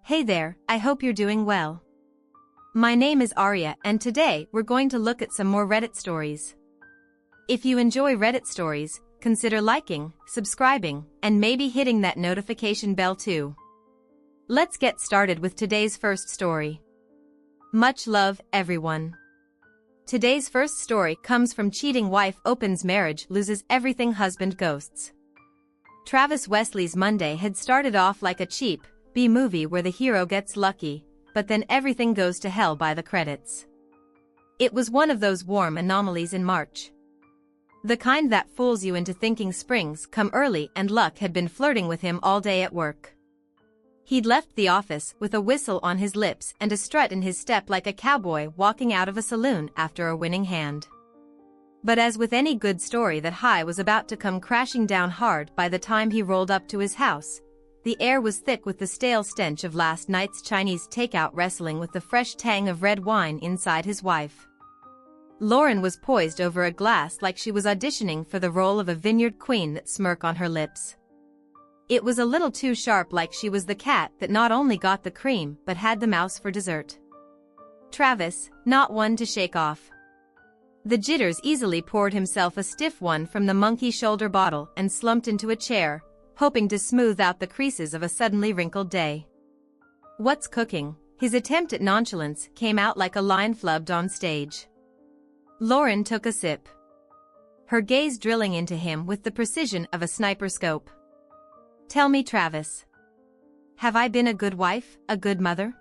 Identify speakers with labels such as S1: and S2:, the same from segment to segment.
S1: Hey there, I hope you're doing well. My name is Arya and today we're going to look at some more Reddit stories. If you enjoy Reddit stories, consider liking, subscribing, and maybe hitting that notification bell too. Let's get started with today's first story. Much love, everyone. Today's first story comes from cheating wife opens marriage loses everything husband ghosts. Travis Wesley's Monday had started off like a cheap B-movie where the hero gets lucky, but then everything goes to hell by the credits. It was one of those warm anomalies in March. The kind that fools you into thinking spring's come early and luck had been flirting with him all day at work. He'd left the office with a whistle on his lips and a strut in his step like a cowboy walking out of a saloon after a winning hand. But as with any good story, that high was about to come crashing down hard by the time he rolled up to his house. The air was thick with the stale stench of last night's Chinese takeout wrestling with the fresh tang of red wine inside his wife. Lauren was poised over a glass like she was auditioning for the role of a vineyard queen, that smirk on her lips. It was a little too sharp, like she was the cat that not only got the cream but had the mouse for dessert. Travis, not one to shake off the jitters, easily poured himself a stiff one from the monkey shoulder bottle and slumped into a chair, hoping to smooth out the creases of a suddenly wrinkled day. What's cooking? His attempt at nonchalance came out like a line flubbed on stage. Lauren took a sip, her gaze drilling into him with the precision of a sniper scope. Tell me, Travis. Have I been a good wife, a good mother?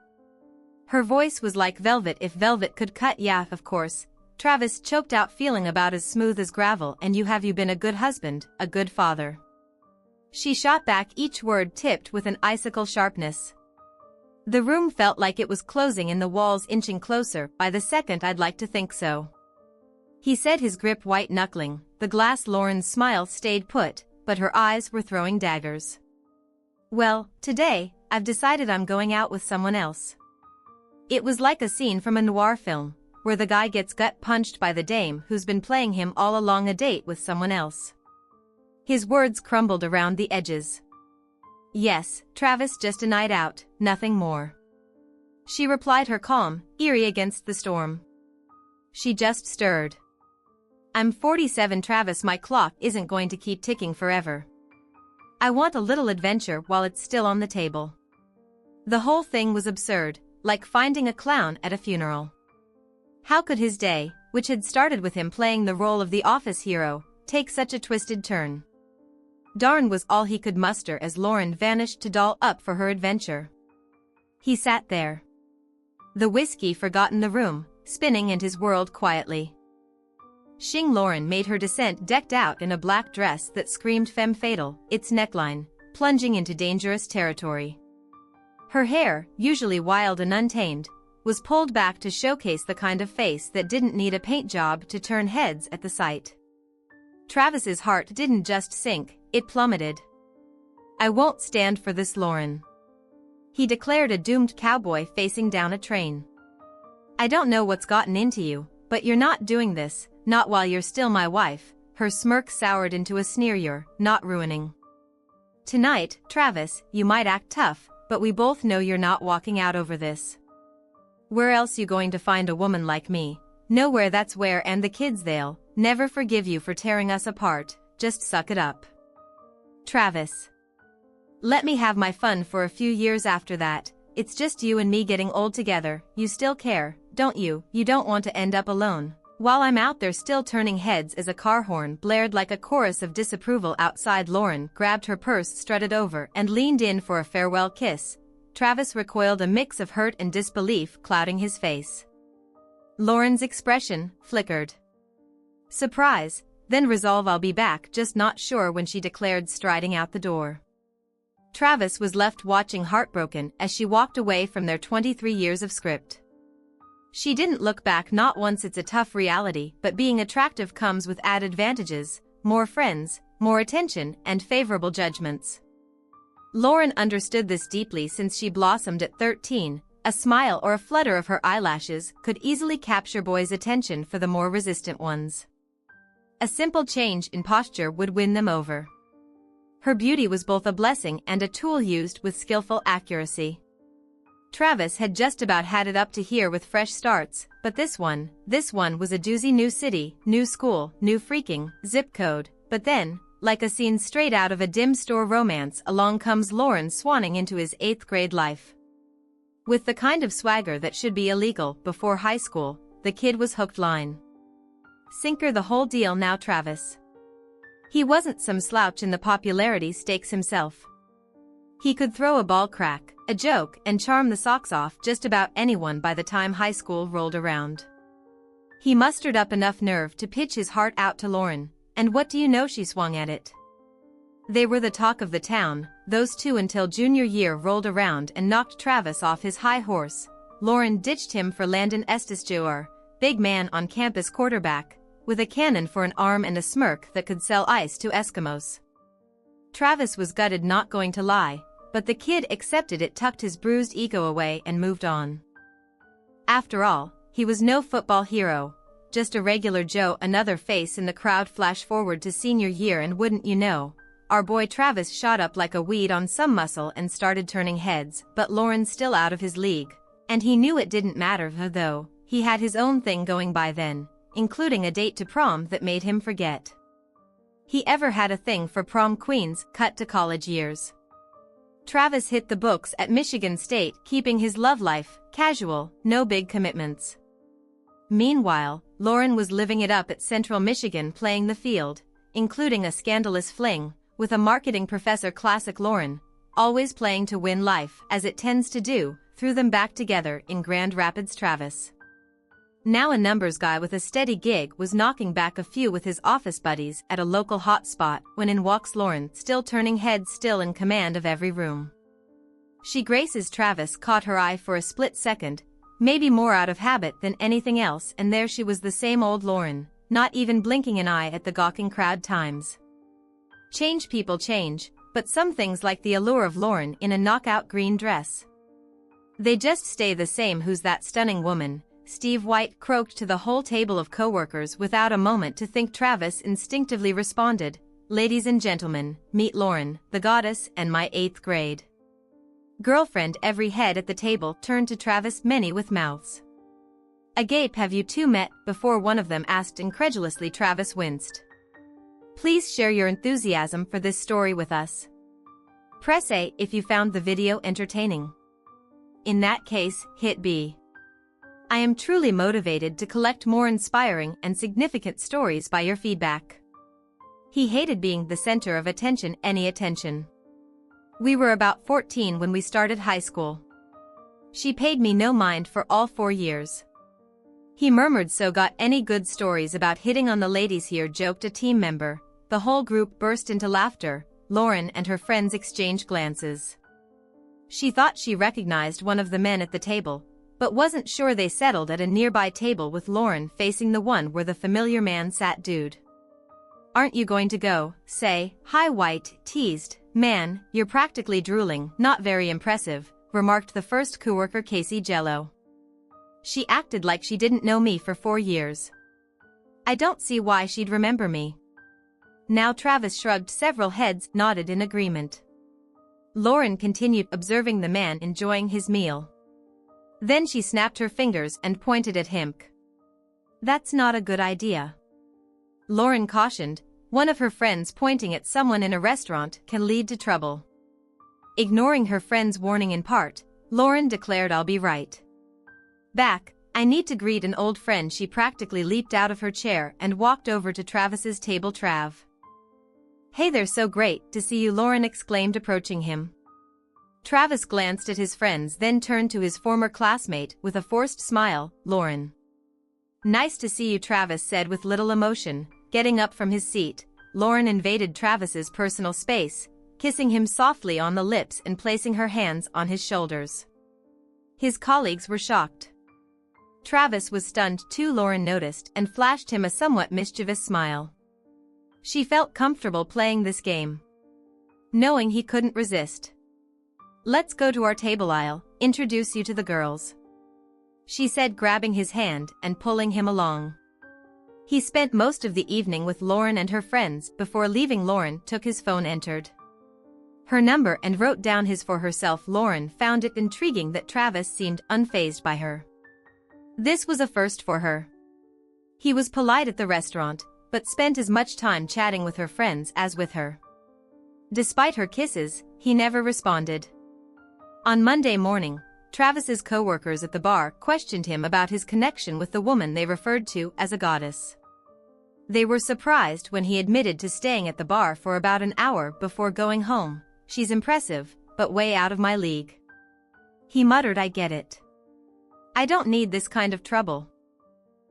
S1: Her voice was like velvet if velvet could cut. Yeah, of course, Travis choked out, feeling about as smooth as gravel. And you been a good husband, a good father? She shot back, each word tipped with an icicle sharpness. The room felt like it was closing in, the walls inching closer by the second. I'd like to think so, he said, his grip white-knuckling the glass. Lauren's smile stayed put, but her eyes were throwing daggers. Well, today, I've decided I'm going out with someone else. It was like a scene from a noir film, where the guy gets gut punched by the dame who's been playing him all along, a date with someone else. His words crumbled around the edges. Yes, Travis, just a night out, nothing more, she replied, her calm, eerie against the storm. She just stirred. I'm 47, Travis, my clock isn't going to keep ticking forever. I want a little adventure while it's still on the table. The whole thing was absurd, like finding a clown at a funeral. How could his day, which had started with him playing the role of the office hero, take such a twisted turn? Darn, was all he could muster as Lauren vanished to doll up for her adventure. He sat there, the whiskey forgotten, the room spinning and his world quietly. Shing. Lauren made her descent, decked out in a black dress that screamed femme fatale, its neckline plunging into dangerous territory. Her hair, usually wild and untamed, was pulled back to showcase the kind of face that didn't need a paint job to turn heads at the sight. Travis's heart didn't just sink, it plummeted. I won't stand for this, Lauren, he declared, a doomed cowboy facing down a train. I don't know what's gotten into you, but you're not doing this, not while you're still my wife. Her smirk soured into a sneer. You're not ruining tonight, Travis. You might act tough, but we both know you're not walking out over this. Where else you going to find a woman like me? Nowhere, that's where. And the kids, they'll never forgive you for tearing us apart. Just suck it up, Travis. Let me have my fun for a few years after that. It's just you and me getting old together. You still care, don't you? You don't want to end up alone while I'm out there still turning heads as a car horn blared like a chorus of disapproval outside. Lauren grabbed her purse, strutted over, and leaned in for a farewell kiss. Travis recoiled, a mix of hurt and disbelief clouding his face. Lauren's expression flickered. Surprise, then resolve. I'll be back, just not sure when, she declared, striding out the door. Travis was left watching, heartbroken, as she walked away from their 23 years of script. She didn't look back, not once. It's a tough reality, but being attractive comes with added advantages: more friends, more attention, and favorable judgments. Lauren understood this deeply since she blossomed at 13. A smile or a flutter of her eyelashes could easily capture boys' attention for the more resistant ones. A simple change in posture would win them over. Her beauty was both a blessing and a tool used with skillful accuracy. Travis had just about had it up to here with fresh starts, but this one was a doozy. New city, new school, new freaking zip code. But then, like a scene straight out of a dim store romance, along comes Lauren swanning into his 8th grade life. With the kind of swagger that should be illegal before high school, the kid was hooked line sinker the whole deal. Now Travis, he wasn't some slouch in the popularity stakes himself. He could throw a ball, crack a joke, and charm the socks off just about anyone by the time high school rolled around. He mustered up enough nerve to pitch his heart out to Lauren, and what do you know, she swung at it. They were the talk of the town, those two, until junior year rolled around and knocked Travis off his high horse. Lauren ditched him for Landon Estes Jr., big man on campus quarterback, with a cannon for an arm and a smirk that could sell ice to Eskimos. Travis was gutted, not going to lie, but the kid accepted it, tucked his bruised ego away and moved on. After all, he was no football hero, just a regular Joe. Another face in the crowd. Flash forward to senior year, and wouldn't you know, our boy Travis shot up like a weed on some muscle and started turning heads, but Lauren's still out of his league. And he knew it didn't matter, though. He had his own thing going by then, including a date to prom that made him forget he ever had a thing for prom queens. Cut to college years. Travis hit the books at Michigan State, keeping his love life casual, no big commitments. Meanwhile, Lauren was living it up at Central Michigan, playing the field, including a scandalous fling with a marketing professor. Classic Lauren, always playing to win life, as it tends to do, threw them back together in Grand Rapids. Travis, now a numbers guy with a steady gig, was knocking back a few with his office buddies at a local hotspot when in walks Lauren, still turning heads, still in command of every room she graces. Travis caught her eye for a split second, maybe more out of habit than anything else, and there she was, the same old Lauren, not even blinking an eye at the gawking crowd. Times change, people change, but some things, like the allure of Lauren in a knockout green dress, they just stay the same. Who's that stunning woman? Steve White croaked to the whole table of coworkers without a moment to think. Travis instinctively responded, "Ladies and gentlemen, meet Lauren, the goddess, and my 8th grade girlfriend." Every head at the table turned to Travis, many with mouths agape. "Have you two met before?" one of them asked incredulously. Travis winced. "Please share your enthusiasm for this story with us. Press A if you found the video entertaining. In that case, hit B. I am truly motivated to collect more inspiring and significant stories by your feedback." He hated being the center of attention, any attention. "We were about 14 when we started high school. She paid me no mind for all 4 years." He murmured, "So got any good stories about hitting on the ladies here?" joked a team member. The whole group burst into laughter. Lauren and her friends exchanged glances. She thought she recognized one of the men at the table, but wasn't sure. They settled at a nearby table with Lauren facing the one where the familiar man sat. "Dude, aren't you going to go say hi?" White teased. "Man, you're practically drooling." "Not very impressive," remarked the first coworker, Casey Jello. "She acted like she didn't know me for 4 years. I don't see why she'd remember me." Now Travis shrugged. Several heads nodded in agreement. Lauren continued observing the man enjoying his meal. Then she snapped her fingers and pointed at him. "That's not a good idea," Lauren cautioned. One of her friends pointing at someone in a restaurant can lead to trouble. Ignoring her friend's warning in part, Lauren declared, "I'll be right back. I need to greet an old friend." She practically leaped out of her chair and walked over to Travis's table. "Trav. Hey there, so great to see you," Lauren exclaimed, approaching him. Travis glanced at his friends, then turned to his former classmate with a forced smile. "Lauren. Nice to see you," Travis said with little emotion. Getting up from his seat, Lauren invaded Travis's personal space, kissing him softly on the lips and placing her hands on his shoulders. His colleagues were shocked. Travis was stunned too. Lauren noticed and flashed him a somewhat mischievous smile. She felt comfortable playing this game, knowing he couldn't resist. "Let's go to our table. I'll introduce you to the girls," she said, grabbing his hand and pulling him along. He spent most of the evening with Lauren and her friends. Before leaving, Lauren took his phone, entered her number and wrote down his for herself. Lauren found it intriguing that Travis seemed unfazed by her. This was a first for her. He was polite at the restaurant, but spent as much time chatting with her friends as with her. Despite her kisses, he never responded. On Monday morning, Travis's co-workers at the bar questioned him about his connection with the woman they referred to as a goddess. They were surprised when he admitted to staying at the bar for about an hour before going home. "She's impressive, but way out of my league." He muttered, "I get it. I don't need this kind of trouble."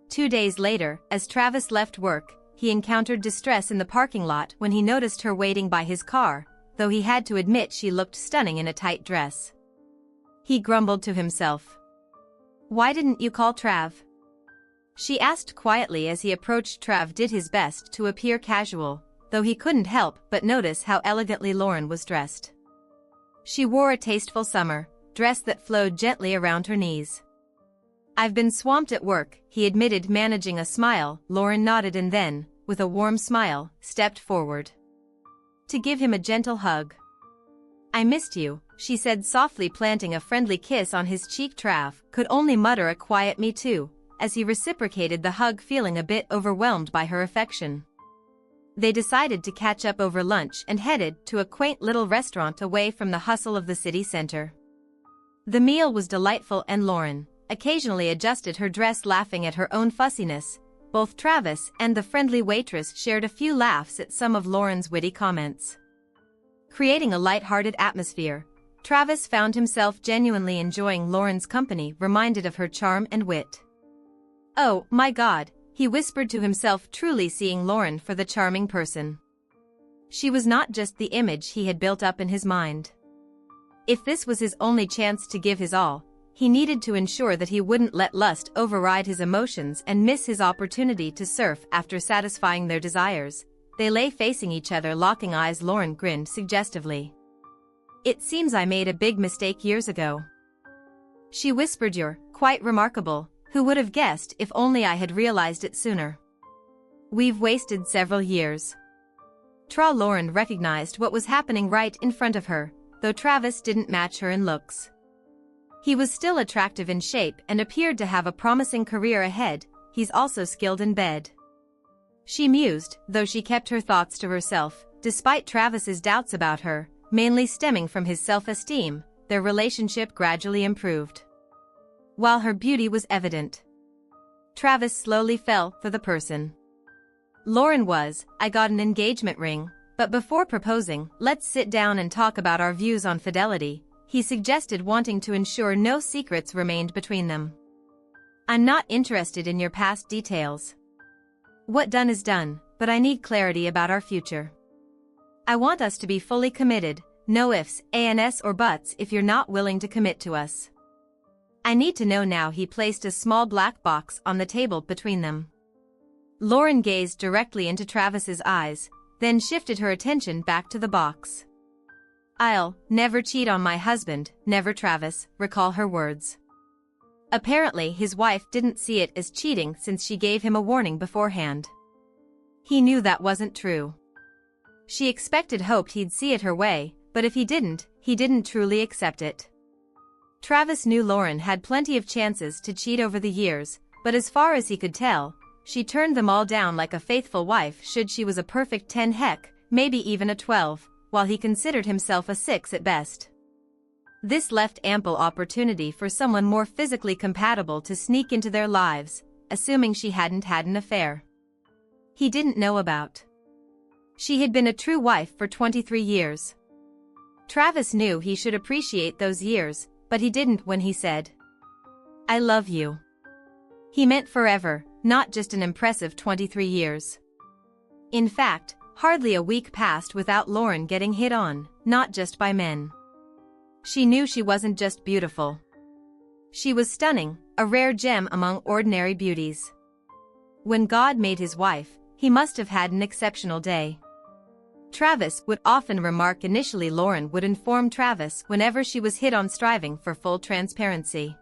S1: 2 days later, as Travis left work, he encountered distress in the parking lot when he noticed her waiting by his car, though he had to admit she looked stunning in a tight dress. He grumbled to himself. "Why didn't you call Trav?" She asked quietly as he approached. Trav did his best to appear casual, though he couldn't help but notice how elegantly Lauren was dressed. She wore a tasteful summer dress that flowed gently around her knees. "I've been swamped at work," he admitted, managing a smile. Lauren nodded and then, with a warm smile, stepped forward to give him a gentle hug. "I missed you," she said softly, planting a friendly kiss on his cheek. Trav could only mutter a quiet "me too," as he reciprocated the hug, feeling a bit overwhelmed by her affection. They decided to catch up over lunch and headed to a quaint little restaurant away from the hustle of the city center. The meal was delightful and Lauren occasionally adjusted her dress, laughing at her own fussiness. Both Travis and the friendly waitress shared a few laughs at some of Lauren's witty comments. Creating a light-hearted atmosphere, Travis found himself genuinely enjoying Lauren's company, reminded of her charm and wit. "Oh, my God," he whispered to himself, truly seeing Lauren for the charming person she was, not just the image he had built up in his mind. If this was his only chance to give his all, he needed to ensure that he wouldn't let lust override his emotions and miss his opportunity to surf. After satisfying their desires, they lay facing each other, locking eyes. Lauren grinned suggestively. "It seems I made a big mistake years ago," she whispered. "You're quite remarkable. Who would have guessed? If only I had realized it sooner. We've wasted several years." Lauren recognized what was happening right in front of her, though Travis didn't match her in looks. He was still attractive in shape and appeared to have a promising career ahead. "He's also skilled in bed," she mused, though she kept her thoughts to herself. Despite Travis's doubts about her, mainly stemming from his self-esteem, their relationship gradually improved. While her beauty was evident, Travis slowly fell for the person Lauren was. "I got an engagement ring, but before proposing, let's sit down and talk about our views on fidelity," he suggested, wanting to ensure no secrets remained between them. "I'm not interested in your past details. What done is done, but I need clarity about our future. I want us to be fully committed, no ifs, ands or buts if you're not willing to commit to us. I need to know now." He placed a small black box on the table between them. Lauren gazed directly into Travis's eyes, then shifted her attention back to the box. "I'll never cheat on my husband, never." Travis recalled her words. Apparently his wife didn't see it as cheating since she gave him a warning beforehand. He knew that wasn't true. She hoped he'd see it her way, but if he didn't truly accept it. Travis knew Lauren had plenty of chances to cheat over the years, but as far as he could tell, she turned them all down like a faithful wife should. She was a perfect 10, heck, maybe even a 12, while he considered himself a 6 at best. This left ample opportunity for someone more physically compatible to sneak into their lives, assuming she hadn't had an affair he didn't know about. She had been a true wife for 23 years. Travis knew he should appreciate those years, but he didn't when he said, "I love you." He meant forever, not just an impressive 23 years. In fact, hardly a week passed without Lauren getting hit on, not just by men. She knew she wasn't just beautiful. She was stunning, a rare gem among ordinary beauties. When God made his wife, he must have had an exceptional day. Travis would often remark. Initially, Lauren would inform Travis whenever she was hit on, striving for full transparency.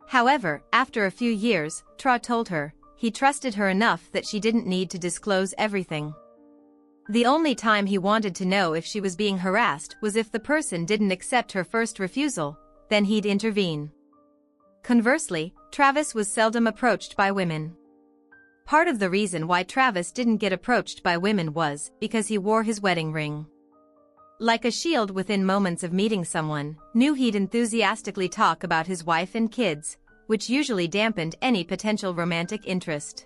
S1: However, after a few years, told her he trusted her enough that she didn't need to disclose everything. The only time he wanted to know if she was being harassed was if the person didn't accept her first refusal, then he'd intervene. Conversely, Travis was seldom approached by women. Part of the reason why Travis didn't get approached by women was because he wore his wedding ring. Like a shield within moments of meeting someone, knew he'd enthusiastically talk about his wife and kids, which usually dampened any potential romantic interest.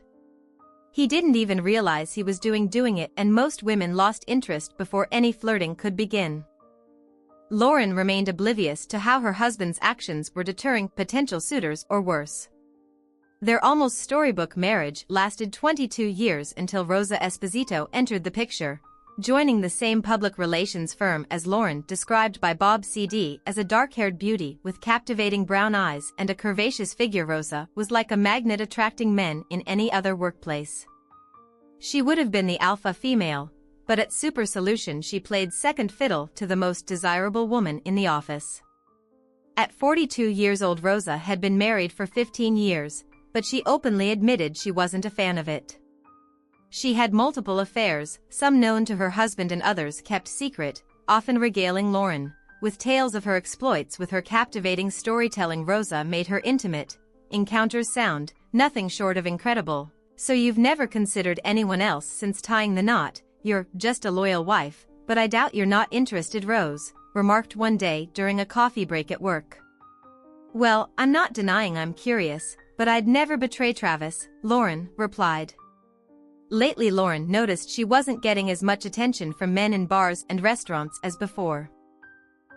S1: He didn't even realize he was doing it, and most women lost interest before any flirting could begin. Lauren remained oblivious to how her husband's actions were deterring potential suitors, or worse. Their almost storybook marriage lasted 22 years until Rosa Esposito entered the picture, joining the same public relations firm as Lauren, described by Bob CD as a dark-haired beauty with captivating brown eyes and a curvaceous figure. Rosa was like a magnet attracting men in any other workplace. She would have been the alpha female, but at Super Solution she played second fiddle to the most desirable woman in the office. At 42 years old, Rosa had been married for 15 years, but she openly admitted she wasn't a fan of it. She had multiple affairs, some known to her husband and others kept secret, often regaling Lauren with tales of her exploits. With her captivating storytelling, Rosa made her intimate encounters sound nothing short of incredible. "So you've never considered anyone else since tying the knot? You're just a loyal wife, but I doubt you're not interested," Rose remarked one day during a coffee break at work. "Well, I'm not denying I'm curious, but I'd never betray Travis," Lauren replied. Lately, Lauren noticed she wasn't getting as much attention from men in bars and restaurants as before.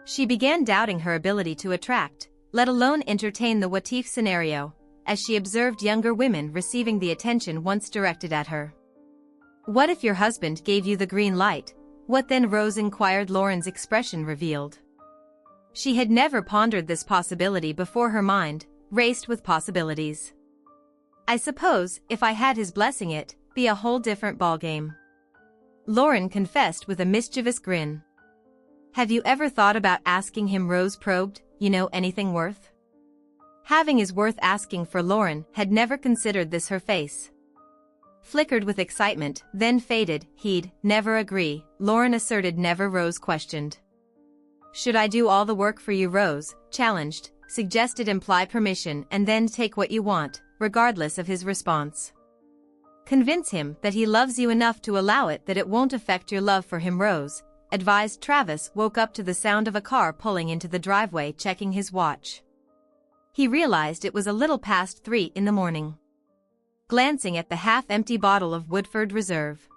S1: She began doubting her ability to attract, let alone entertain the what-if scenario, as she observed younger women receiving the attention once directed at her. "What if your husband gave you the green light? What then?" Rose inquired. Lauren's expression revealed she had never pondered this possibility before. Her mind raced with possibilities. "I suppose, if I had his blessing, it'd be a whole different ballgame," Lauren confessed with a mischievous grin. "Have you ever thought about asking him?" Rose probed. "You know anything worth having is worth asking for." Lauren had never considered this. Her face flickered with excitement, then faded. "He'd never agree," Lauren asserted. "Never?" Rose questioned. "Should I do all the work for you?" Rose challenged. "Suggested imply permission and then take what you want, regardless of his response. Convince him that he loves you enough to allow it, that it won't affect your love for him," Rose advised. Travis woke up to the sound of a car pulling into the driveway. Checking his watch, he realized it was a little past 3 in the morning. Glancing at the half-empty bottle of Woodford Reserve,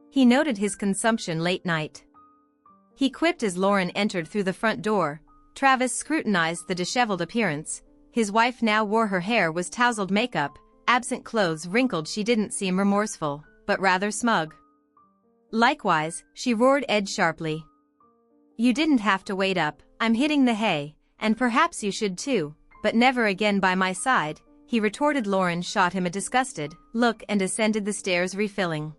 S1: he noted his consumption late night. He quipped as Lauren entered through the front door. Travis scrutinized the disheveled appearance. His wife now wore her hair was tousled, makeup absent, clothes wrinkled. She didn't seem remorseful, but rather smug. "Likewise," she roared Ed sharply. "You didn't have to wait up. I'm hitting the hay, and perhaps you should too, but never again by my side," he retorted. Lauren shot him a disgusted look and ascended the stairs, refilling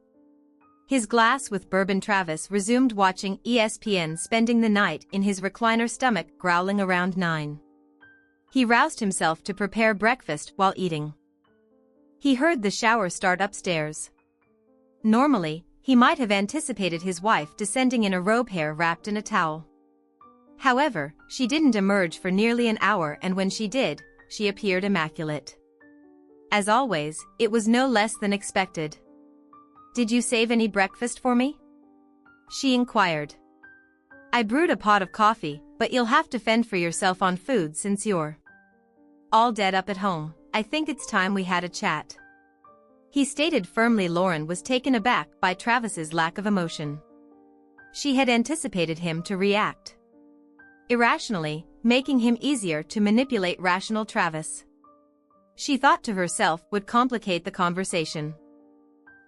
S1: his glass with bourbon. Travis resumed watching ESPN, spending the night in his recliner, stomach growling. Around 9, he roused himself to prepare breakfast. While eating, he heard the shower start upstairs. Normally, he might have anticipated his wife descending in a robe, hair wrapped in a towel. However, she didn't emerge for nearly an hour, and when she did, she appeared immaculate. As always, it was no less than expected. "Did you save any breakfast for me?" she inquired. "I brewed a pot of coffee, but you'll have to fend for yourself on food since you're all dead up at home. I think it's time we had a chat," he stated firmly. Lauren was taken aback by Travis's lack of emotion. She had anticipated him to react irrationally, making him easier to manipulate. Rational Travis, she thought to herself, would complicate the conversation.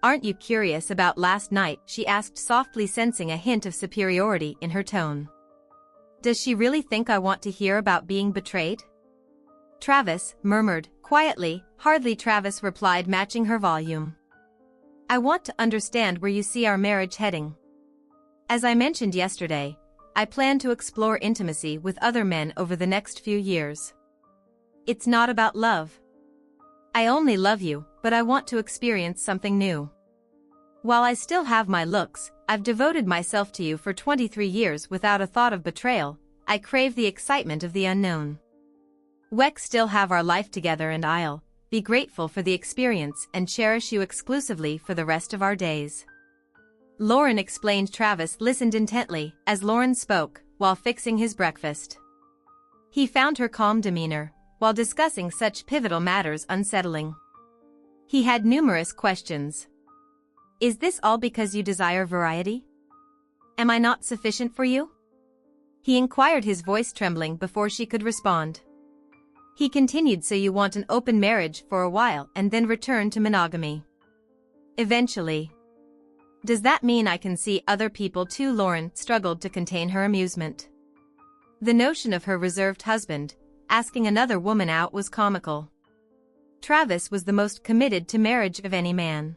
S1: "Aren't you curious about last night?" she asked softly, sensing a hint of superiority in her tone. "Does she really think I want to hear about being betrayed?" Travis murmured quietly. "Hardly," Travis replied, matching her volume. "I want to understand where you see our marriage heading. As I mentioned yesterday, I plan to explore intimacy with other men over the next few years. It's not about love. I only love you, but I want to experience something new. While I still have my looks, I've devoted myself to you for 23 years without a thought of betrayal. I crave the excitement of the unknown. We still have our life together and I'll be grateful for the experience and cherish you exclusively for the rest of our days. Lauren explained. Travis listened intently as Lauren spoke while fixing his breakfast. He found her calm demeanor while discussing such pivotal matters unsettling. He had numerous questions. Is this all because you desire variety? Am I not sufficient for you? He inquired, his voice trembling before she could respond. He continued, so you want an open marriage for a while and then return to monogamy. Eventually. Does that mean I can see other people too? Lauren struggled to contain her amusement. The notion of her reserved husband asking another woman out was comical. Travis was the most committed to marriage of any man.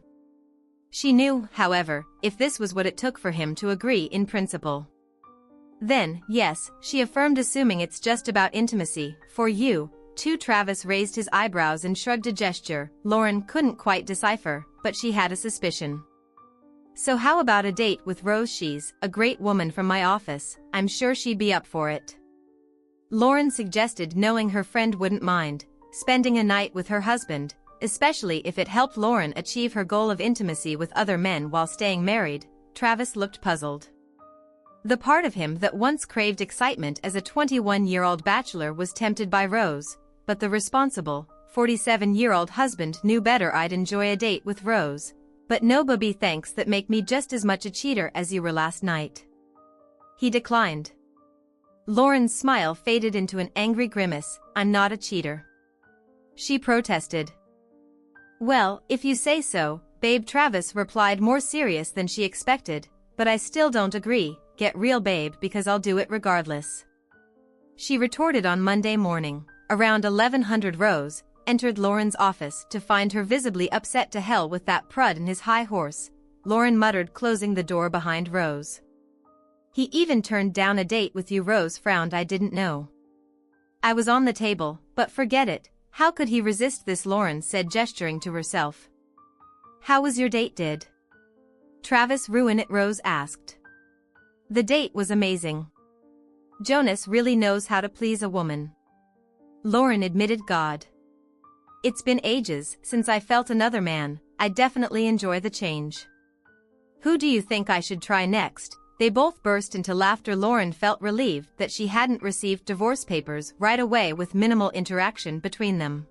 S1: She knew, however, if this was what it took for him to agree in principle. Then, yes, she affirmed, assuming it's just about intimacy, for you, too. Travis raised his eyebrows and shrugged a gesture Lauren couldn't quite decipher, but she had a suspicion. So how about a date with Rose? She's a great woman from my office, I'm sure she'd be up for it. Lauren suggested, knowing her friend wouldn't mind spending a night with her husband, especially if it helped Lauren achieve her goal of intimacy with other men while staying married. Travis looked puzzled. The part of him that once craved excitement as a 21-year-old bachelor was tempted by Rose, but the responsible, 47-year-old husband knew better. I'd enjoy a date with Rose, but no baby thanks, that make me just as much a cheater as you were last night. He declined. Lauren's smile faded into an angry grimace. I'm not a cheater, she protested. Well, if you say so, babe, Travis replied, more serious than she expected, but I still don't agree. Get real, babe, because I'll do it regardless, she retorted. On Monday morning, around 1100, Rose entered Lauren's office to find her visibly upset. To hell with that prud and his high horse, Lauren muttered, closing the door behind Rose. He even turned down a date with you? Rose frowned. I didn't know I was on the table, but forget it. How could he resist this? Lauren said, gesturing to herself. How was your date? Did Travis ruin it? Rose asked. The date was amazing. Jonas really knows how to please a woman, Lauren admitted. God, it's been ages since I felt another man. I definitely enjoy the change. Who do you think I should try next? They both burst into laughter. Lauren felt relieved that she hadn't received divorce papers right away with minimal interaction between them.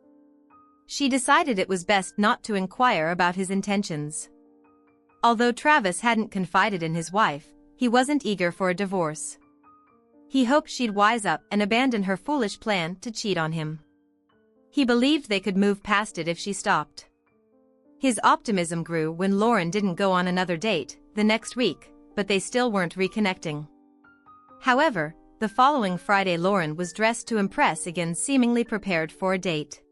S1: She decided it was best not to inquire about his intentions. Although Travis hadn't confided in his wife, he wasn't eager for a divorce. He hoped she'd wise up and abandon her foolish plan to cheat on him. He believed they could move past it if she stopped. His optimism grew when Lauren didn't go on another date the next week, but they still weren't reconnecting. However, the following Friday, Lauren was dressed to impress again, seemingly prepared for a date.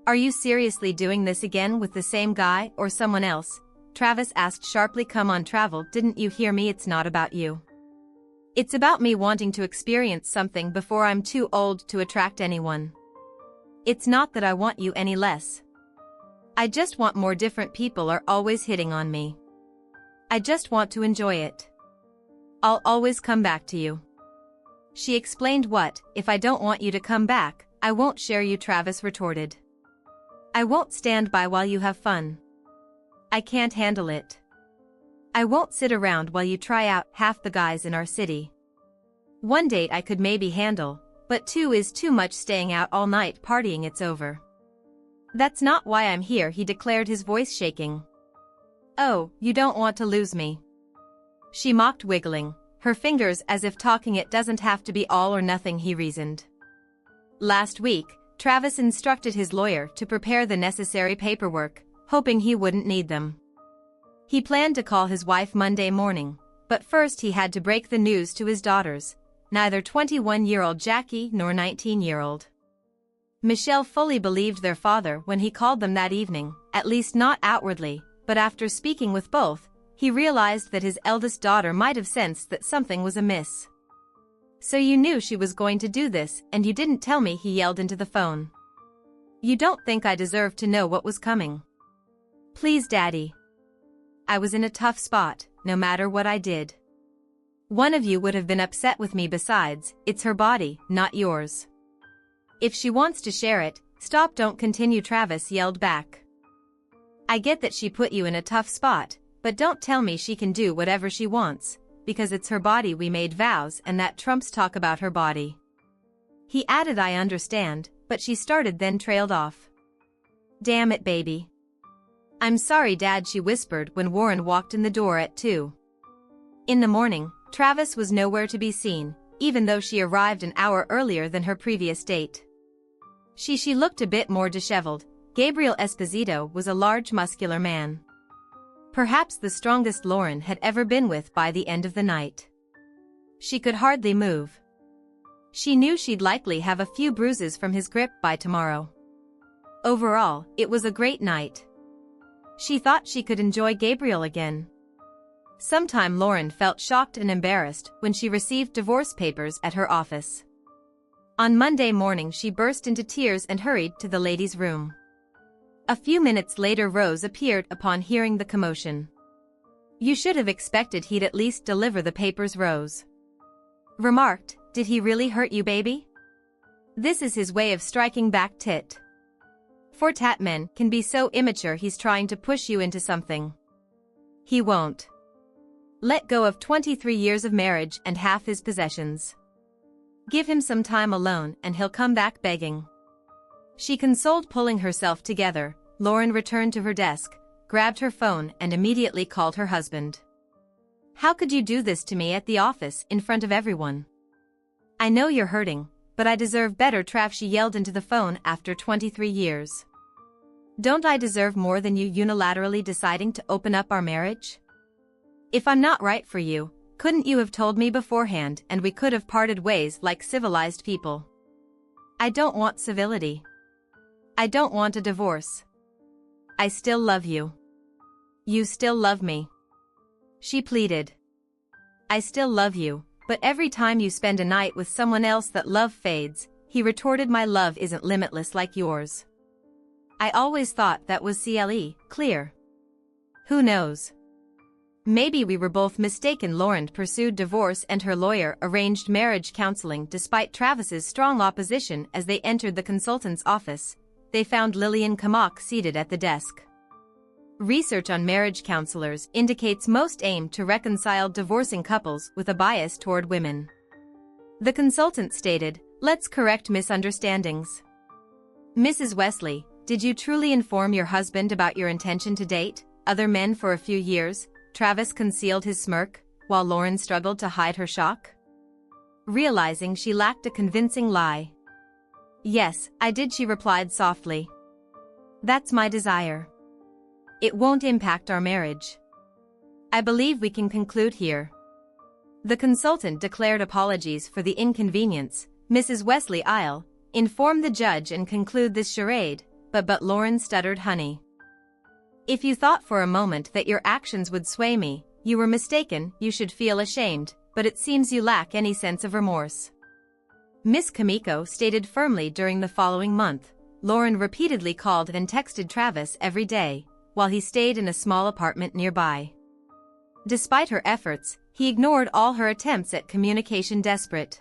S1: Are you seriously doing this again with the same guy or someone else? Travis asked sharply. Come on, Travel, didn't you hear me? It's not about you. It's about me wanting to experience something before I'm too old to attract anyone. It's not that I want you any less. I just want more. Different people are always hitting on me. I just want to enjoy it. I'll always come back to you, she explained. What if I don't want you to come back? I won't share you, Travis retorted. I won't stand by while you have fun. I can't handle it. I won't sit around while you try out half the guys in our city. One date I could maybe handle, but two is too much. Staying out all night partying, it's over. That's not why I'm here, he declared, his voice shaking. Oh, you don't want to lose me, she mocked, wiggling her fingers as if talking. It doesn't have to be all or nothing, he reasoned. Last week, Travis instructed his lawyer to prepare the necessary paperwork, hoping he wouldn't need them. He planned to call his wife Monday morning, but first he had to break the news to his daughters, neither 21-year-old Jackie nor 19-year-old Michelle fully believed their father when he called them that evening, at least not outwardly, but after speaking with both, he realized that his eldest daughter might have sensed that something was amiss. So you knew she was going to do this, and you didn't tell me, he yelled into the phone. You don't think I deserve to know what was coming? Please, Daddy. I was in a tough spot, no matter what I did. One of you would have been upset with me besides, it's her body, not yours. If she wants to share it, stop, don't continue, Travis yelled back. I get that she put you in a tough spot, but don't tell me she can do whatever she wants, because it's her body. We made vows and that trumps talk about her body. He added, I understand, but she started then trailed off. Damn it, baby. I'm sorry, Dad, she whispered when Warren walked in the door at 2 in the morning. Travis was nowhere to be seen, even though she arrived an hour earlier than her previous date. She looked a bit more disheveled. Gabriel Esposito was a large muscular man. Perhaps the strongest Lauren had ever been with by the end of the night. She could hardly move. She knew she'd likely have a few bruises from his grip by tomorrow. Overall, it was a great night. She thought she could enjoy Gabriel again. Sometime Lauren felt shocked and embarrassed when she received divorce papers at her office. On Monday morning she burst into tears and hurried to the ladies' room. A few minutes later Rose appeared upon hearing the commotion. You should have expected he'd at least deliver the papers, Rose remarked. Did he really hurt you, baby? This is his way of striking back, tit for tat. Men can be so immature. He's trying to push you into something. He won't let go of 23 years of marriage and half his possessions. Give him some time alone and he'll come back begging. She consoled. Pulling herself together, Lauren returned to her desk, grabbed her phone and immediately called her husband. How could you do this to me at the office in front of everyone? I know you're hurting, but I deserve better, Trav, she yelled into the phone. After 23 years. Don't I deserve more than you unilaterally deciding to open up our marriage? If I'm not right for you, couldn't you have told me beforehand and we could have parted ways like civilized people? I don't want civility. I don't want a divorce. I still love you. You still love me. She pleaded. I still love you, but every time you spend a night with someone else that love fades, he retorted. My love isn't limitless like yours. I always thought that was clear. Who knows? Maybe we were both mistaken. Lauren pursued divorce and her lawyer arranged marriage counseling. Despite Travis's strong opposition, as they entered the consultant's office, they found Lillian Kamak seated at the desk. Research on marriage counselors indicates most aim to reconcile divorcing couples with a bias toward women. The consultant stated, let's correct misunderstandings. Mrs. Wesley, did you truly inform your husband about your intention to date other men for a few years? Travis concealed his smirk, while Lauren struggled to hide her shock, realizing she lacked a convincing lie. Yes, I did, she replied softly. That's my desire. It won't impact our marriage. I believe we can conclude here. The consultant declared apologies for the inconvenience. Mrs. Wesley, I'll inform the judge and conclude this charade, but Lauren stuttered, honey. If you thought for a moment that your actions would sway me, you were mistaken. You should feel ashamed, but it seems you lack any sense of remorse. Miss Kamiko stated firmly. During the following month, Lauren repeatedly called and texted Travis every day, while he stayed in a small apartment nearby. Despite her efforts, he ignored all her attempts at communication. Desperate,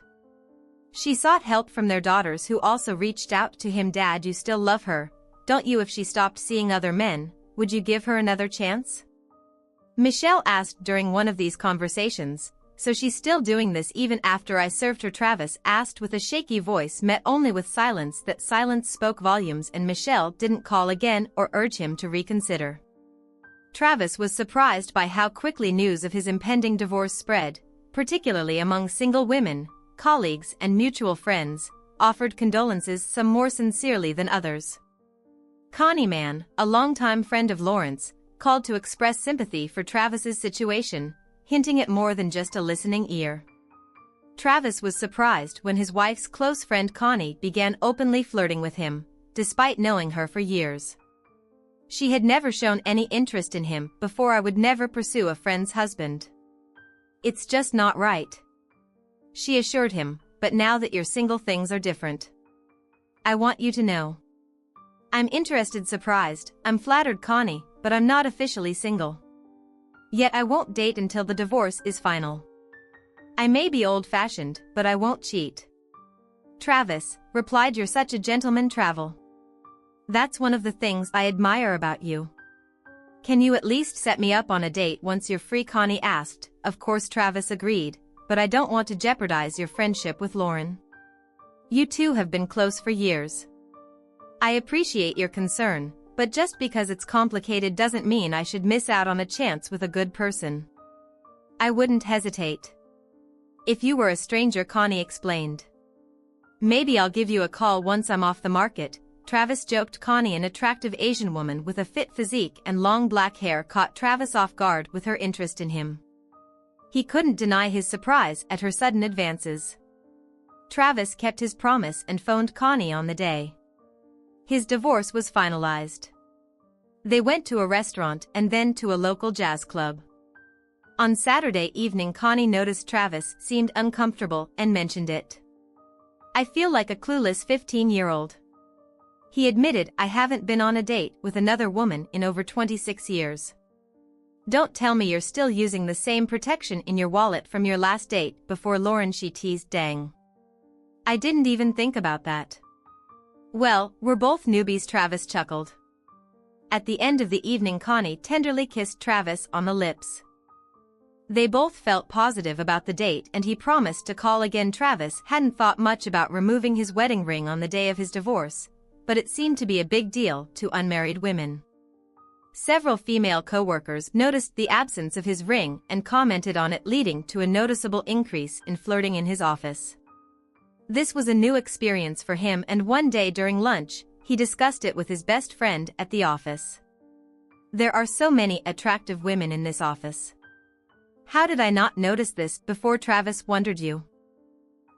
S1: she sought help from their daughters, who also reached out to him. Dad, you still love her, don't you? If she stopped seeing other men, would you give her another chance? Michelle asked during one of these conversations. So she's still doing this even after I served her? Travis asked with a shaky voice met only with silence. That silence spoke volumes, and Michelle didn't call again or urge him to reconsider. Travis was surprised by how quickly news of his impending divorce spread, particularly among single women. Colleagues and mutual friends offered condolences, some more sincerely than others. Connie Mann, a longtime friend of Lawrence, called to express sympathy for Travis's situation, hinting at more than just a listening ear. Travis was surprised when his wife's close friend Connie began openly flirting with him, despite knowing her for years. She had never shown any interest in him before. I would never pursue a friend's husband. It's just not right, she assured him, but now that you're single things are different. I want you to know. I'm interested. Surprised, I'm flattered, Connie, but I'm not officially single. Yet I won't date until the divorce is final. I may be old-fashioned, but I won't cheat. Travis replied, "You're such a gentleman, Travel. That's one of the things I admire about you. Can you at least set me up on a date once you're free?" Connie asked. Of course Travis agreed, "But I don't want to jeopardize your friendship with Lauren. You two have been close for years. I appreciate your concern, but just because it's complicated doesn't mean I should miss out on a chance with a good person. I wouldn't hesitate if you were a stranger," Connie explained. "Maybe I'll give you a call once I'm off the market," Travis joked. Connie, an attractive Asian woman with a fit physique and long black hair, caught Travis off guard with her interest in him. He couldn't deny his surprise at her sudden advances. Travis kept his promise and phoned Connie on the day his divorce was finalized. They went to a restaurant and then to a local jazz club. On Saturday evening, Connie noticed Travis seemed uncomfortable and mentioned it. "I feel like a clueless 15-year-old. He admitted, "I haven't been on a date with another woman in over 26 years. Don't tell me you're still using the same protection in your wallet from your last date before Lauren," she teased. "Dang. I didn't even think about that." "Well, we're both newbies," Travis chuckled. At the end of the evening, Connie tenderly kissed Travis on the lips. They both felt positive about the date and he promised to call again. Travis hadn't thought much about removing his wedding ring on the day of his divorce, but it seemed to be a big deal to unmarried women. Several female co-workers noticed the absence of his ring and commented on it, leading to a noticeable increase in flirting in his office. This was a new experience for him, and one day during lunch, he discussed it with his best friend at the office. "There are so many attractive women in this office. How did I not notice this before?" Travis wondered. "You,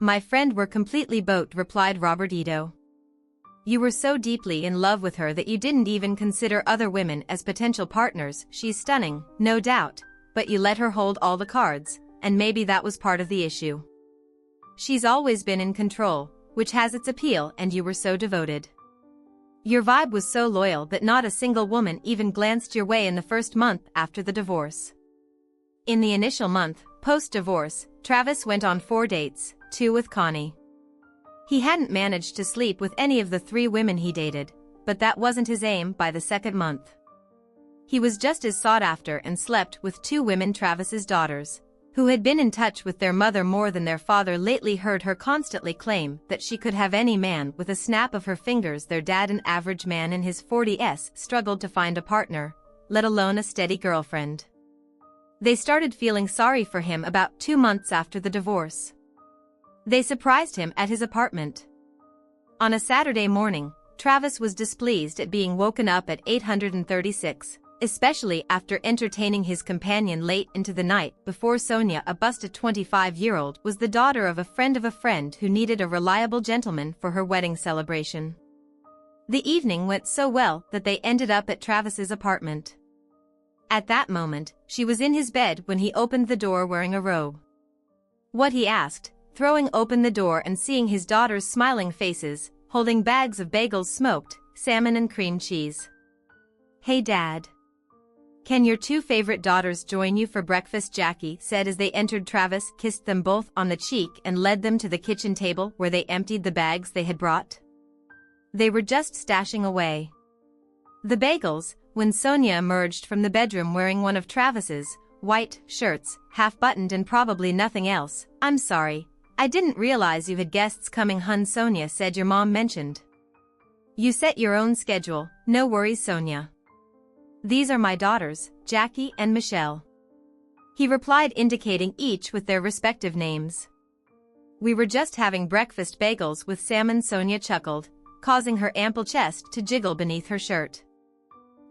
S1: my friend, were completely boat," replied Robert Ito. "You were so deeply in love with her that you didn't even consider other women as potential partners. She's stunning, no doubt, but you let her hold all the cards, and maybe that was part of the issue. She's always been in control, which has its appeal, and you were so devoted. Your vibe was so loyal that not a single woman even glanced your way in the first month after the divorce." In the initial month, post-divorce, Travis went on 4 dates, 2 with Connie. He hadn't managed to sleep with any of the 3 women he dated, but that wasn't his aim. By the second month, he was just as sought after and slept with 2 women. Travis's daughters, who had been in touch with their mother more than their father lately, heard her constantly claim that she could have any man with a snap of her fingers. Their dad, an average man in his 40s, struggled to find a partner, let alone a steady girlfriend. They started feeling sorry for him about 2 months after the divorce. They surprised him at his apartment. On a Saturday morning, Travis was displeased at being woken up at 8:36, especially after entertaining his companion late into the night before. Sonia, a busted 25-year-old, was the daughter of a friend who needed a reliable gentleman for her wedding celebration. The evening went so well that they ended up at Travis's apartment. At that moment, she was in his bed when he opened the door wearing a robe. "What?" he asked, throwing open the door and seeing his daughters' smiling faces, holding bags of bagels, smoked salmon and cream cheese. "Hey Dad. Can your 2 favorite daughters join you for breakfast?" Jackie said as they entered. Travis kissed them both on the cheek and led them to the kitchen table where they emptied the bags they had brought. They were just stashing away the bagels when Sonia emerged from the bedroom wearing one of Travis's white shirts, half-buttoned and probably nothing else. "I'm sorry, I didn't realize you had guests coming, hun," Sonia said. "Your mom mentioned you set your own schedule." "No worries, Sonia. These are my daughters, Jackie and Michelle," he replied, indicating each with their respective names. "We were just having breakfast bagels with salmon," Sonia chuckled, causing her ample chest to jiggle beneath her shirt.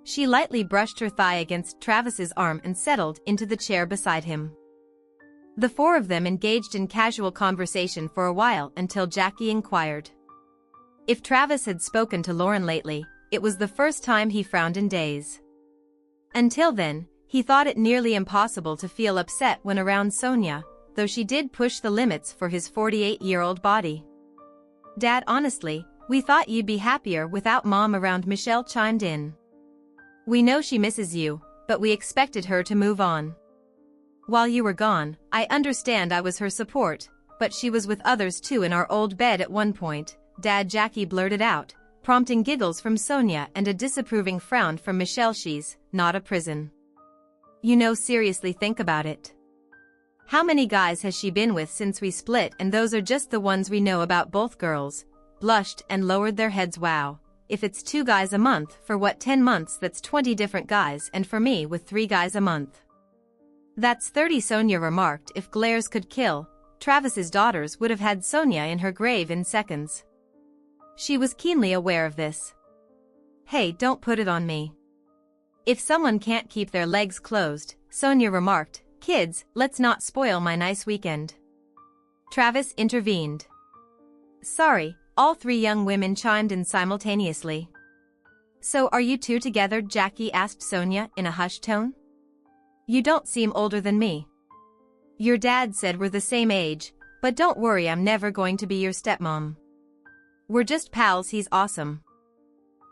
S1: She lightly brushed her thigh against Travis's arm and settled into the chair beside him. The 4 of them engaged in casual conversation for a while until Jackie inquired if Travis had spoken to Lauren lately. It was the first time he frowned in days. Until then, he thought it nearly impossible to feel upset when around Sonia, though she did push the limits for his 48-year-old body. "Dad, honestly, we thought you'd be happier without Mom around," Michelle chimed in. "We know she misses you, but we expected her to move on. While you were gone, I understand I was her support, but she was with others too in our old bed at one point, Dad Jackie blurted out, prompting giggles from Sonia and a disapproving frown from Michelle. She's not a prison. You know, seriously think about it. How many guys has she been with since we split, and those are just the ones we know about. Both girls blushed and lowered their heads. Wow, if it's 2 guys a month for what, 10 months, that's 20 different guys, and for me with 3 guys a month, that's 30. Sonia remarked. If glares could kill, Travis's daughters would have had Sonia in her grave in seconds. She was keenly aware of this. Hey, don't put it on me. If someone can't keep their legs closed, Sonia remarked, kids, let's not spoil my nice weekend. Travis intervened. Sorry, all 3 young women chimed in simultaneously. So are you 2 together? Jackie asked Sonia in a hushed tone. You don't seem older than me. Your dad said we're the same age, but don't worry, I'm never going to be your stepmom. We're just pals. He's awesome.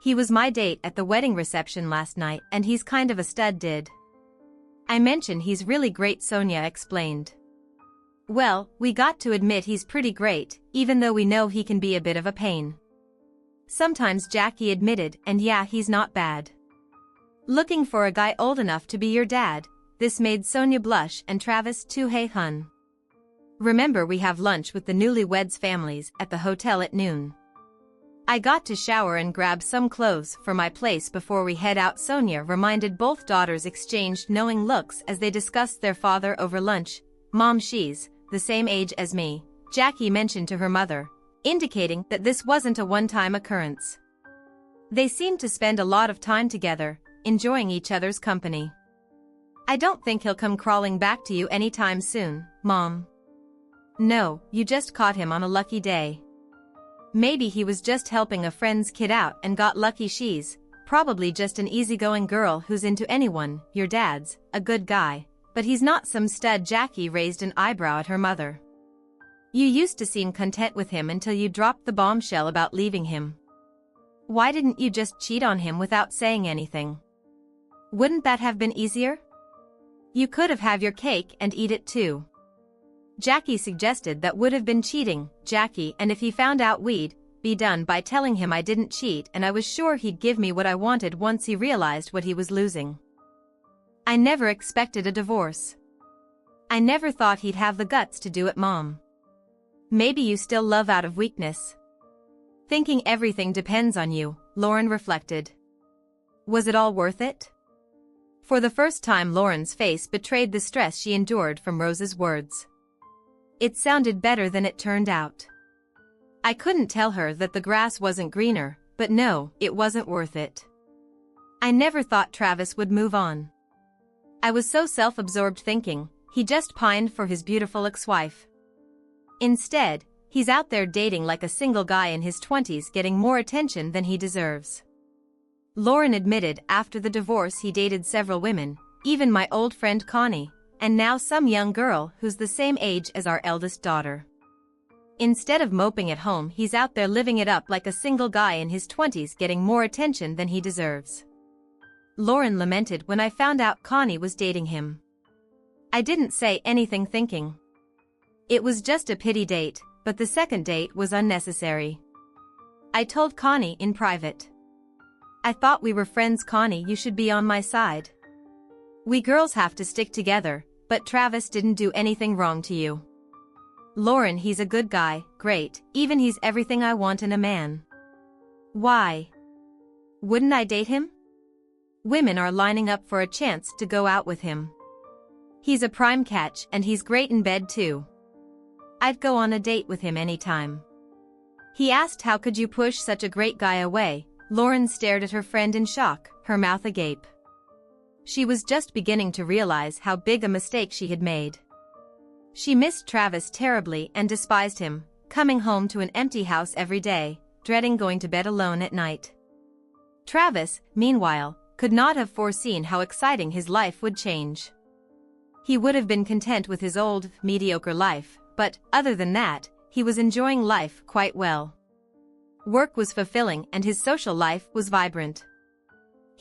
S1: He was my date at the wedding reception last night, and he's kind of a stud. Did I mention he's really great? Sonia explained. Well, we got to admit he's pretty great, even though we know he can be a bit of a pain sometimes, Jackie admitted, and yeah, he's not bad. Looking for a guy old enough to be your dad? This made Sonia blush, and Travis too. Hey hun. Remember, we have lunch with the newlyweds' families at the hotel at noon. I got to shower and grab some clothes for my place before we head out, Sonia reminded. Both daughters exchanged knowing looks as they discussed their father over lunch. Mom, she's the same age as me, Jackie mentioned to her mother, indicating that this wasn't a one-time occurrence. They seemed to spend a lot of time together, enjoying each other's company. I don't think he'll come crawling back to you anytime soon, Mom. No, you just caught him on a lucky day. Maybe he was just helping a friend's kid out and got lucky. She's probably just an easygoing girl who's into anyone. Your dad's a good guy, but he's not some stud. Jackie raised an eyebrow at her mother. You used to seem content with him until you dropped the bombshell about leaving him. Why didn't you just cheat on him without saying anything? Wouldn't that have been easier? You could have your cake and eat it too. Jackie suggested that would have been cheating, Jackie, and if he found out, we'd be done by telling him I didn't cheat, and I was sure he'd give me what I wanted once he realized what he was losing. I never expected a divorce. I never thought he'd have the guts to do it, Mom. Maybe you still love out of weakness. Thinking everything depends on you, Lauren reflected. Was it all worth it? For the first time, Lauren's face betrayed the stress she endured from Rose's words. It sounded better than it turned out. I couldn't tell her that the grass wasn't greener, but no, it wasn't worth it. I never thought Travis would move on. I was so self-absorbed thinking he just pined for his beautiful ex-wife. Instead, he's out there dating like a single guy in his 20s, getting more attention than he deserves. Lauren admitted after the divorce he dated several women, even my old friend Connie, and now some young girl who's the same age as our eldest daughter. Instead of moping at home, he's out there living it up like a single guy in his 20s, getting more attention than he deserves. Lauren lamented, when I found out Connie was dating him, I didn't say anything, thinking it was just a pity date, but the second date was unnecessary. I told Connie in private. I thought we were friends. Connie, you should be on my side. We girls have to stick together, but Travis didn't do anything wrong to you. Lauren, he's a good guy, great, even he's everything I want in a man. Why wouldn't I date him? Women are lining up for a chance to go out with him. He's a prime catch, and he's great in bed too. I'd go on a date with him anytime. He asked, how could you push such a great guy away? Lauren stared at her friend in shock, her mouth agape. She was just beginning to realize how big a mistake she had made. She missed Travis terribly and despised him, coming home to an empty house every day, dreading going to bed alone at night. Travis, meanwhile, could not have foreseen how exciting his life would change. He would have been content with his old, mediocre life, but, other than that, he was enjoying life quite well. Work was fulfilling and his social life was vibrant.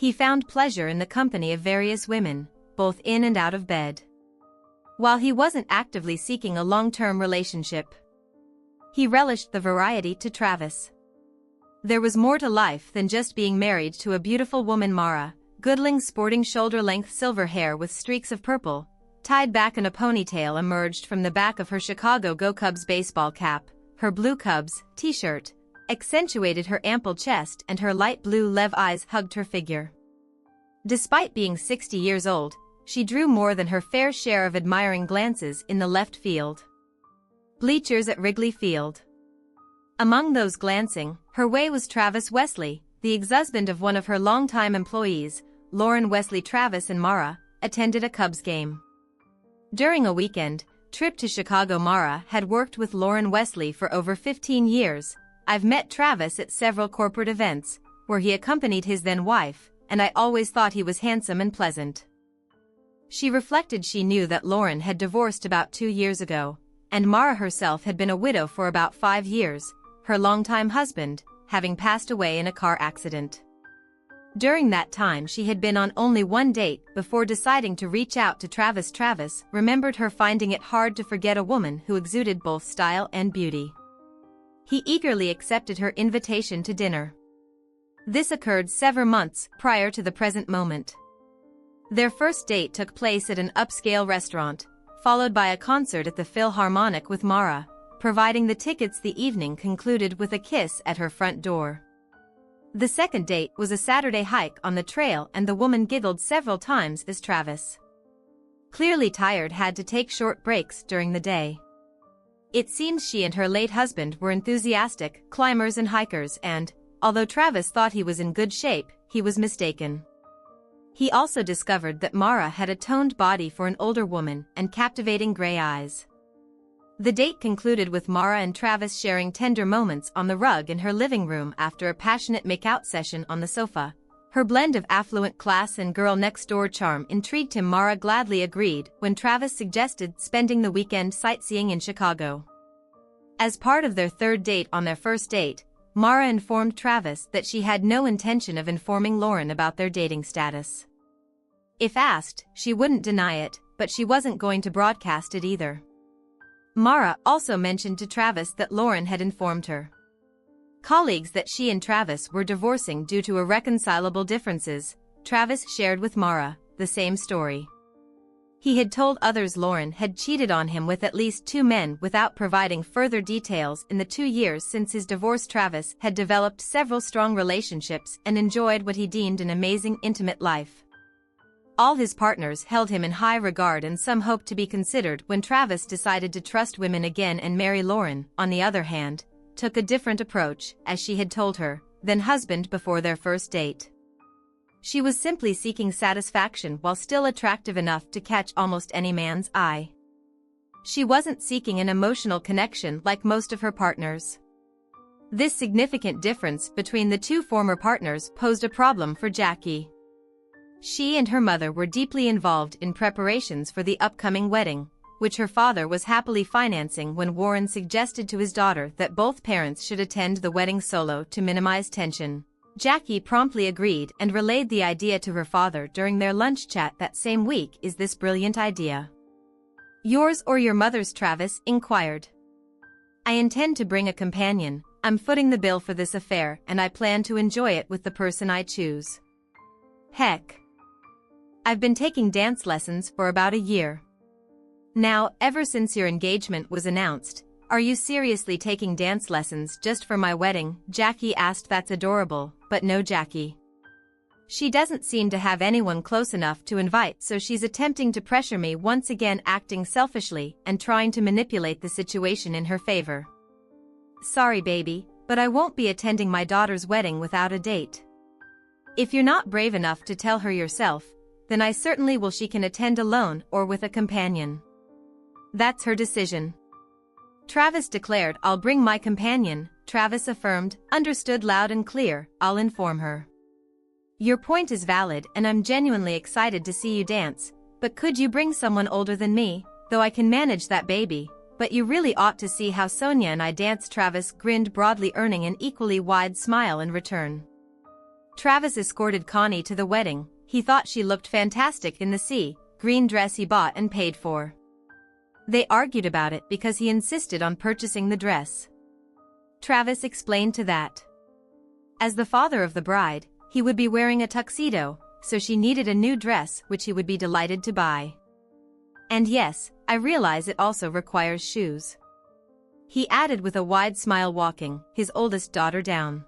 S1: He found pleasure in the company of various women, both in and out of bed. While he wasn't actively seeking a long-term relationship, he relished the variety to Travis. There was more to life than just being married to a beautiful woman. Mara Goodling, sporting shoulder-length silver hair with streaks of purple, tied back in a ponytail, emerged from the back of her Chicago Go Cubs baseball cap. Her blue Cubs t-shirt accentuated her ample chest, and her light blue Lev eyes hugged her figure. Despite being 60 years old, she drew more than her fair share of admiring glances in the left field bleachers at Wrigley Field. Among those glancing her way was Travis Wesley, the ex-husband of one of her longtime employees, Lauren Wesley. Travis and Mara attended a Cubs game. During a weekend trip to Chicago, Mara had worked with Lauren Wesley for over 15 years. I've met Travis at several corporate events, where he accompanied his then-wife, and I always thought he was handsome and pleasant. She reflected. She knew that Lauren had divorced about 2 years ago, and Mara herself had been a widow for about 5 years, her longtime husband having passed away in a car accident. During that time she had been on only one date before deciding to reach out to Travis. Travis remembered her, finding it hard to forget a woman who exuded both style and beauty. He eagerly accepted her invitation to dinner. This occurred several months prior to the present moment. Their first date took place at an upscale restaurant, followed by a concert at the Philharmonic, with Mara providing the tickets. The evening concluded with a kiss at her front door. The second date was a Saturday hike on the trail, and the woman giggled several times as Travis, clearly tired, had to take short breaks during the day. It seems she and her late husband were enthusiastic climbers and hikers, and, although Travis thought he was in good shape, he was mistaken. He also discovered that Mara had a toned body for an older woman and captivating gray eyes. The date concluded with Mara and Travis sharing tender moments on the rug in her living room after a passionate make-out session on the sofa. Her blend of affluent class and girl-next-door charm intrigued him. Mara gladly agreed when Travis suggested spending the weekend sightseeing in Chicago. As part of their third date, on their first date, Mara informed Travis that she had no intention of informing Lauren about their dating status. If asked, she wouldn't deny it, but she wasn't going to broadcast it either. Mara also mentioned to Travis that Lauren had informed her colleagues that she and Travis were divorcing due to irreconcilable differences. Travis shared with Mara the same story. He had told others Lauren had cheated on him with at least 2 men without providing further details. In the 2 years since his divorce, Travis had developed several strong relationships and enjoyed what he deemed an amazing intimate life. All his partners held him in high regard, and some hoped to be considered when Travis decided to trust women again and marry. Lauren, on the other hand, took a different approach, as she had told her then-husband before their first date. She was simply seeking satisfaction while still attractive enough to catch almost any man's eye. She wasn't seeking an emotional connection like most of her partners. This significant difference between the two former partners posed a problem for Jackie. She and her mother were deeply involved in preparations for the upcoming wedding, which her father was happily financing. When Warren suggested to his daughter that both parents should attend the wedding solo to minimize tension, Jackie promptly agreed and relayed the idea to her father during their lunch chat that same week. "Is this brilliant idea yours or your mother's?" Travis inquired. "I intend to bring a companion. I'm footing the bill for this affair, and I plan to enjoy it with the person I choose. Heck, I've been taking dance lessons for about a year now, ever since your engagement was announced." "Are you seriously taking dance lessons just for my wedding?" Jackie asked. "That's adorable, but no, Jackie. She doesn't seem to have anyone close enough to invite, so she's attempting to pressure me once again, acting selfishly and trying to manipulate the situation in her favor. Sorry, baby, but I won't be attending my daughter's wedding without a date. If you're not brave enough to tell her yourself, then I certainly will. She can attend alone or with a companion. That's her decision." Travis declared. "I'll bring my companion," Travis affirmed. "Understood loud and clear, I'll inform her. Your point is valid, and I'm genuinely excited to see you dance, but could you bring someone older than me? Though I can manage that, baby, but you really ought to see how Sonia and I dance." Travis grinned broadly, earning an equally wide smile in return. Travis escorted Connie to the wedding. He thought she looked fantastic in the green dress he bought and paid for. They argued about it because he insisted on purchasing the dress. Travis explained to that, as the father of the bride, he would be wearing a tuxedo, so she needed a new dress which he would be delighted to buy. And yes, I realize it also requires shoes, he added with a wide smile, walking his oldest daughter down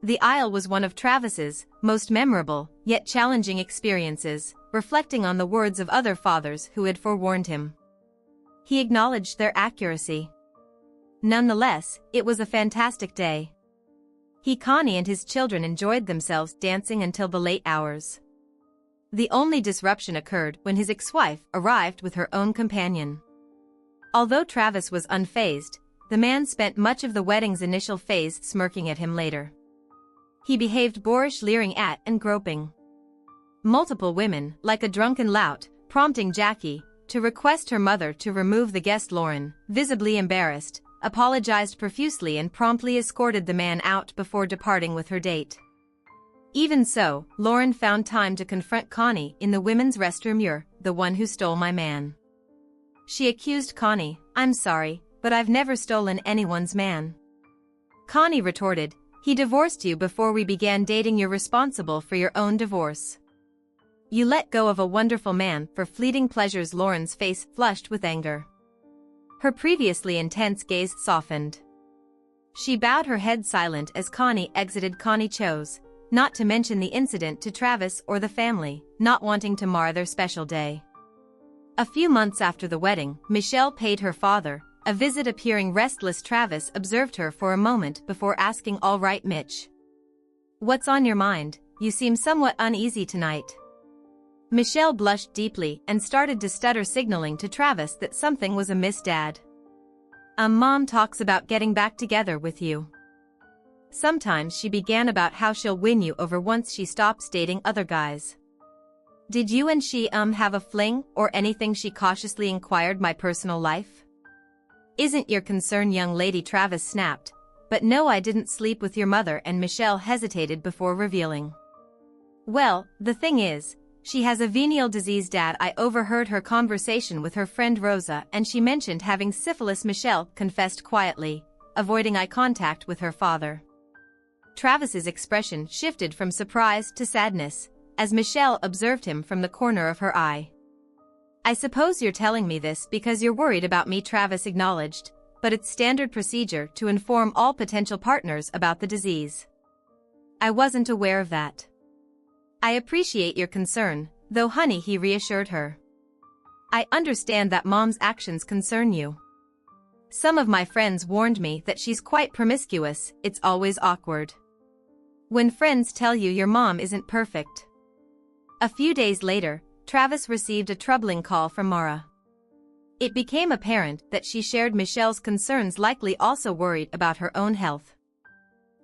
S1: the aisle was one of Travis's most memorable, yet challenging experiences, reflecting on the words of other fathers who had forewarned him. He acknowledged their accuracy. Nonetheless, it was a fantastic day. Connie and his children enjoyed themselves dancing until the late hours. The only disruption occurred when his ex-wife arrived with her own companion. Although Travis was unfazed, the man spent much of the wedding's initial phase smirking at him later. He behaved boorish, leering at and groping multiple women like a drunken lout, prompting Jackie to request her mother to remove the guest. Lauren, visibly embarrassed, apologized profusely and promptly escorted the man out before departing with her date. Even so, Lauren found time to confront Connie in the women's restroom. "You're the one who stole my man," she accused Connie. "I'm sorry, but I've never stolen anyone's man," Connie retorted. "He divorced you before we began dating. You're responsible for your own divorce. You let go of a wonderful man for fleeting pleasures." Lauren's face flushed with anger. Her previously intense gaze softened. She bowed her head silent as Connie exited. Connie chose not to mention the incident to Travis or the family, not wanting to mar their special day. A few months after the wedding, Michelle paid her father a visit. Appearing restless, Travis observed her for a moment before asking, "All right, Mitch. What's on your mind? You seem somewhat uneasy tonight." Michelle blushed deeply and started to stutter, signaling to Travis that something was amiss. "Dad. Mom talks about getting back together with you. Sometimes," she began, "about how she'll win you over once she stops dating other guys. Did you and she have a fling or anything?" she cautiously inquired. "My personal life isn't your concern, young lady," Travis snapped. "But no, I didn't sleep with your mother," and Michelle hesitated before revealing, "Well, the thing is, she has a venereal disease, Dad. I overheard her conversation with her friend Rosa and she mentioned having syphilis," Michelle confessed quietly, avoiding eye contact with her father. Travis's expression shifted from surprise to sadness as Michelle observed him from the corner of her eye. "I suppose you're telling me this because you're worried about me," Travis acknowledged, "but it's standard procedure to inform all potential partners about the disease. I wasn't aware of that." "I appreciate your concern, though, honey," he reassured her. "I understand that Mom's actions concern you. Some of my friends warned me that she's quite promiscuous. It's always awkward when friends tell you your mom isn't perfect." A few days later, Travis received a troubling call from Mara. It became apparent that she shared Michelle's concerns, likely also worried about her own health.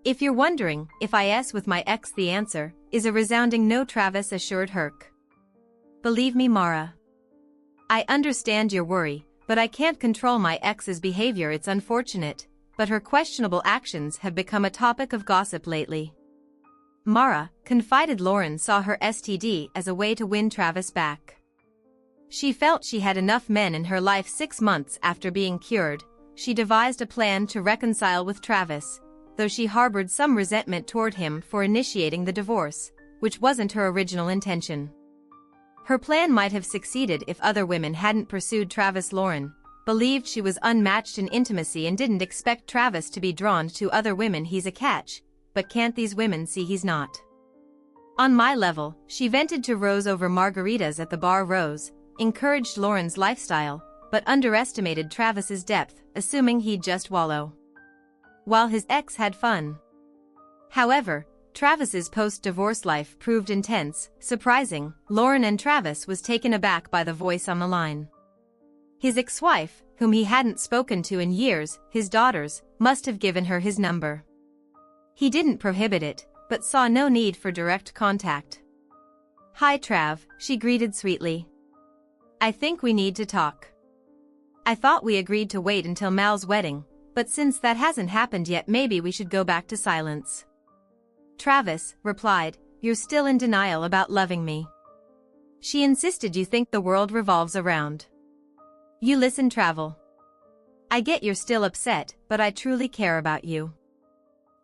S1: "If you're wondering if is with my ex, the answer is a resounding no," Travis assured her. "Believe me, Mara. I understand your worry, but I can't control my ex's behavior. It's unfortunate, but her questionable actions have become a topic of gossip lately." Mara confided Lauren saw her STD as a way to win Travis back. She felt she had enough men in her life. 6 months after being cured, she devised a plan to reconcile with Travis, though she harbored some resentment toward him for initiating the divorce, which wasn't her original intention. Her plan might have succeeded if other women hadn't pursued Travis. Lauren believed she was unmatched in intimacy and didn't expect Travis to be drawn to other women. "He's a catch, but can't these women see he's not on my level?" she vented to Rose over margaritas at the bar. Rose encouraged Lauren's lifestyle, but underestimated Travis's depth, assuming he'd just wallow while his ex had fun. However, Travis's post-divorce life proved intense. Surprising, Lauren and Travis was taken aback by the voice on the line. His ex-wife, whom he hadn't spoken to in years, his daughters, must have given her his number. He didn't prohibit it, but saw no need for direct contact. "Hi Trav," she greeted sweetly. "I think we need to talk. I thought we agreed to wait until Mal's wedding, but since that hasn't happened yet, maybe we should go back to silence." Travis replied, "You're still in denial about loving me. She insisted you think the world revolves around you. Listen, Travel. I get you're still upset, but I truly care about you.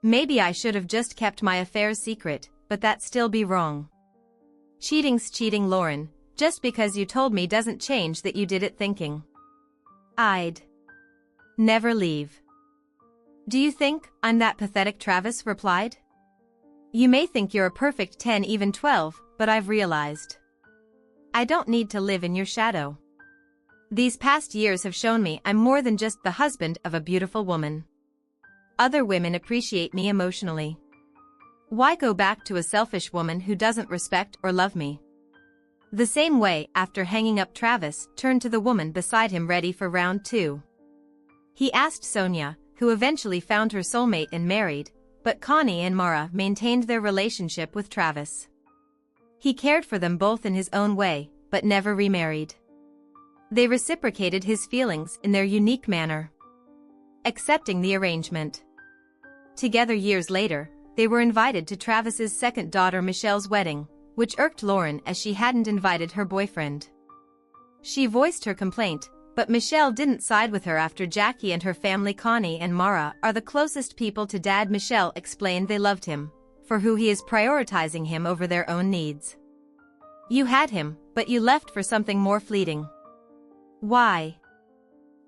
S1: Maybe I should have just kept my affairs secret, but that'd still be wrong. Cheating's cheating, Lauren. Just because you told me doesn't change that you did it thinking I'd never leave." "Do you think I'm that pathetic?" Travis replied. "You may think you're a perfect 10, even 12, but I've realized I don't need to live in your shadow. These past years have shown me I'm more than just the husband of a beautiful woman. Other women appreciate me emotionally. Why go back to a selfish woman who doesn't respect or love me?" The same way, after hanging up, Travis turned to the woman beside him, ready for round 2. He asked Sonia, who eventually found her soulmate and married, but Connie and Mara maintained their relationship with Travis. He cared for them both in his own way, but never remarried. They reciprocated his feelings in their unique manner, accepting the arrangement. Together years later, they were invited to Travis's second daughter Michelle's wedding, which irked Lauren as she hadn't invited her boyfriend. She voiced her complaint, but Michelle didn't side with her after Jackie and her family. Connie and Mara are the closest people to Dad. Michelle explained they loved him for who he is, prioritizing him over their own needs. "You had him, but you left for something more fleeting. Why?"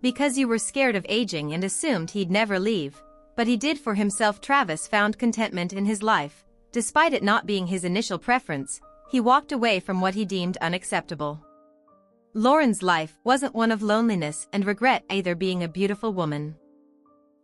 S1: "Because you were scared of aging and assumed he'd never leave, but he did for himself." Travis found contentment in his life. Despite it not being his initial preference, he walked away from what he deemed unacceptable. Lauren's life wasn't one of loneliness and regret either, being a beautiful woman.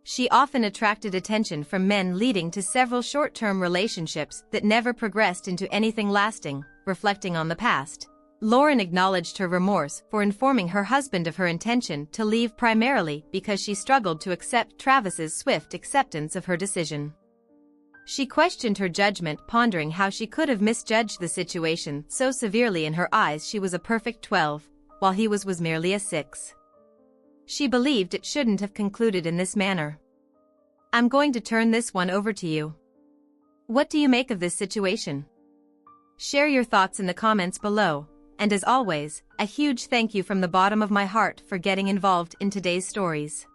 S1: She often attracted attention from men, leading to several short-term relationships that never progressed into anything lasting. Reflecting on the past, Lauren acknowledged her remorse for informing her husband of her intention to leave, primarily because she struggled to accept Travis's swift acceptance of her decision. She questioned her judgment, pondering how she could have misjudged the situation so severely. In her eyes, she was a perfect 12, while he was merely a 6. She believed it shouldn't have concluded in this manner. "I'm going to turn this one over to you. What do you make of this situation? Share your thoughts in the comments below, and as always, a huge thank you from the bottom of my heart for getting involved in today's stories.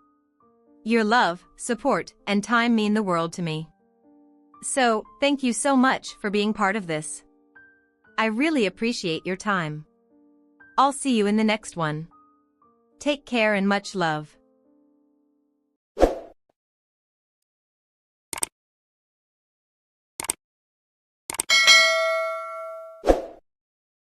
S1: Your love, support, and time mean the world to me. So, thank you so much for being part of this. I really appreciate your time. I'll see you in the next one. Take care and much love."